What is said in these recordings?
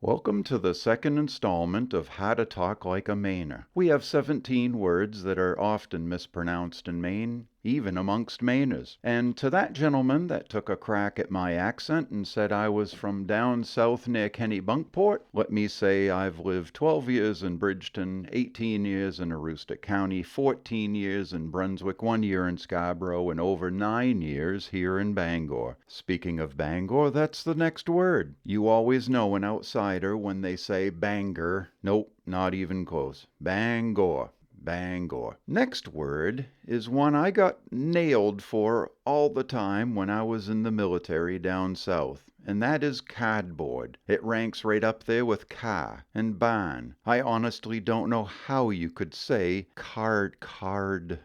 Welcome to the second installment of How to Talk Like a Mainer. We have 17 words that are often mispronounced in Maine, even amongst Mainers. And to that gentleman that took a crack at my accent and said I was from down south near Kennebunkport, let me say I've lived 12 years in Bridgeton, 18 years in Aroostook County, 14 years in Brunswick, 1 year in Scarborough, and over 9 years here in Bangor. Speaking of Bangor, that's the next word. You always know an outsider when they say Bangor. Nope, not even close. Bangor. Bangor. Next word is one I got nailed for all the time when I was in the military down south, and that is cardboard. It ranks right up there with car and barn. I honestly don't know how you could say cardboard.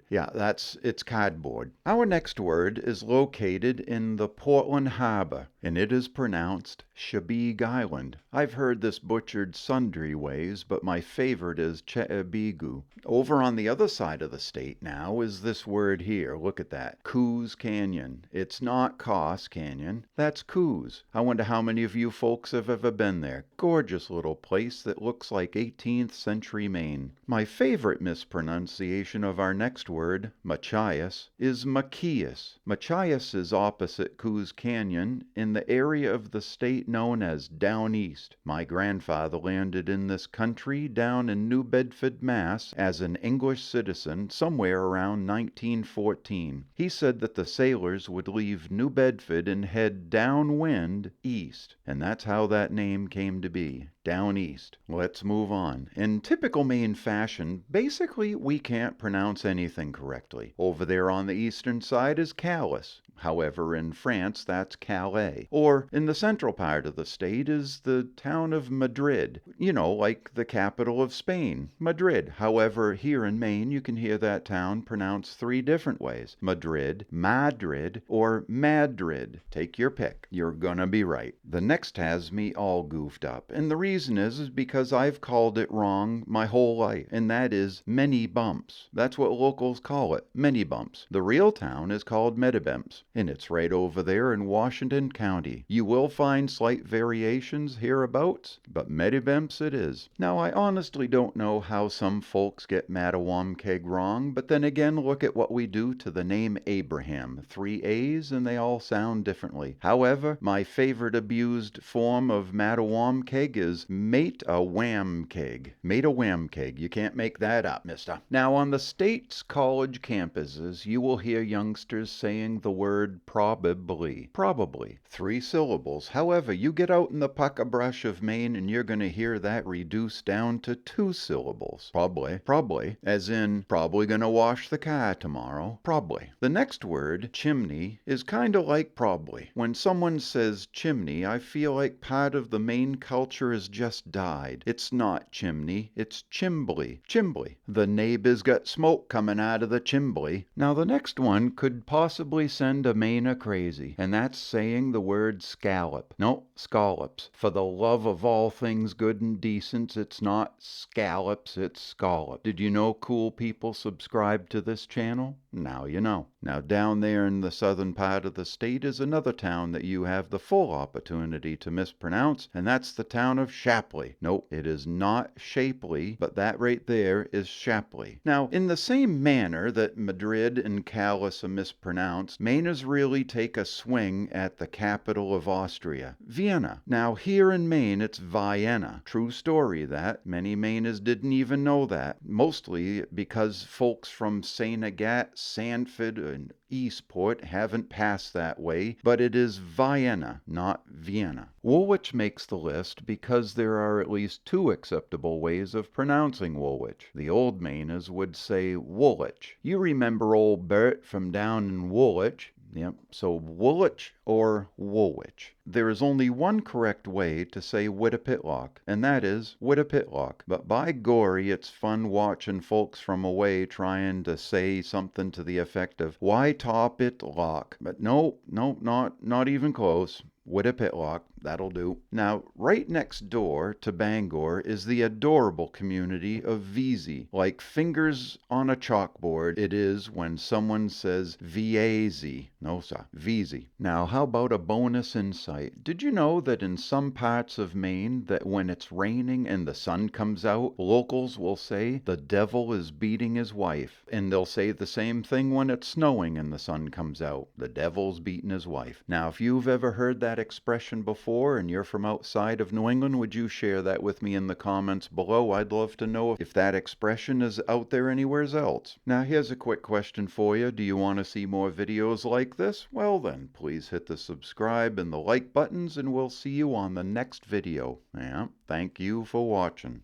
Yeah, it's cardboard. Our next word is located in the Portland Harbor, and it is pronounced Chebeague Island. I've heard this butchered sundry ways, but my favorite is Chebeague. Over on the other side of the state now is this word here. Look at that. Coos Canyon. It's not Coss Canyon. That's Coos. I wonder how many of you folks have ever been there. Gorgeous little place that looks like 18th century Maine. My favorite mispronunciation of our next word, Machias, is Machias. Machias is opposite Coos Canyon in the area of the state known as Down East. My grandfather landed in this country down in New Bedford, Mass. as an English citizen somewhere around 1914. He said that the sailors would leave New Bedford and head downwind east, and that's how that name came to be. Down east. Let's move on. In typical Maine fashion, basically we can't pronounce anything correctly. Over there on the eastern side is Calais. However, in France, that's Calais. Or in the central part of the state is the town of Madrid. You know, like the capital of Spain, Madrid. However, here in Maine, you can hear that town pronounced 3 different ways. Madrid, Madrid, or Madrid. Take your pick. You're gonna be right. The next has me all goofed up. And the reason is because I've called it wrong my whole life. And that is many bumps. That's what locals call it. Many bumps. The real town is called Meadowbanks, and it's right over there in Washington County. You will find slight variations hereabouts, but Meadowbanks it is. Now, I honestly don't know how some folks get Mattawamkeag wrong, but then again, look at what we do to the name Abraham. 3 A's and they all sound differently. However, my favorite abused form of Mattawamkeag is Mate-a-Whamkeag. Mate-a-Whamkeag. You can't make that up, mister. Now, on the state's college campuses, you will hear youngsters saying the word probably. Probably. 3 syllables. However, you get out in the pucka-brush of Maine and you're going to hear that reduced down to 2 syllables. Probably. Probably. As in, probably going to wash the car tomorrow. Probably. The next word, chimney, is kind of like probably. When someone says chimney, I feel like part of the Maine culture has just died. It's not chimney, it's chimbly. Chimbly. The neighbor's got smoke coming out of the chimbly. Now the next one could possibly send a Mainer crazy, and that's saying the word scallop. No, scallops. For the love of all things good and decent, it's not scallops, it's scallop. Did you know cool people subscribe to this channel? Now you know. Now down there in the southern part of the state is another town that you have the full opportunity to mispronounce, and that's the town of Shapley. Nope, it is not Shapely, but that right there is Shapley. Now, in the same manner that Madrid and Calais are mispronounced, Mainers really take a swing at the capital of Austria, Vienna. Now, here in Maine, it's Vienna. True story that. Many Mainers didn't even know that. Mostly because folks from St. Agathe, Sanford, and Eastport haven't passed that way, but it is Vienna, not Vienna. Woolwich makes the list because there are at least 2 acceptable ways of pronouncing Woolwich. The old Mainers would say Woolwich. You remember old Bert from down in Woolwich. Yep, so Woolwich or Woolwich. There is only one correct way to say Wittapitlock, and that is Wittapitlock. But by gory, it's fun watching folks from away trying to say something to the effect of, why top it lock? But no, not even close. Wittapitlock. That'll do. Now, right next door to Bangor is the adorable community of Veazie. Like fingers on a chalkboard, it is when someone says Viazy. No, sir, Veazie. Now, how about a bonus insight? Did you know that in some parts of Maine that when it's raining and the sun comes out, locals will say the devil is beating his wife? And they'll say the same thing when it's snowing and the sun comes out. The devil's beating his wife. Now, if you've ever heard that expression before and you're from outside of New England, would you share that with me in the comments below? I'd love to know if that expression is out there anywhere else. Now, here's a quick question for you. Do you want to see more videos like this? Well then, please hit the subscribe and the like buttons, and we'll see you on the next video. Yeah, thank you for watching.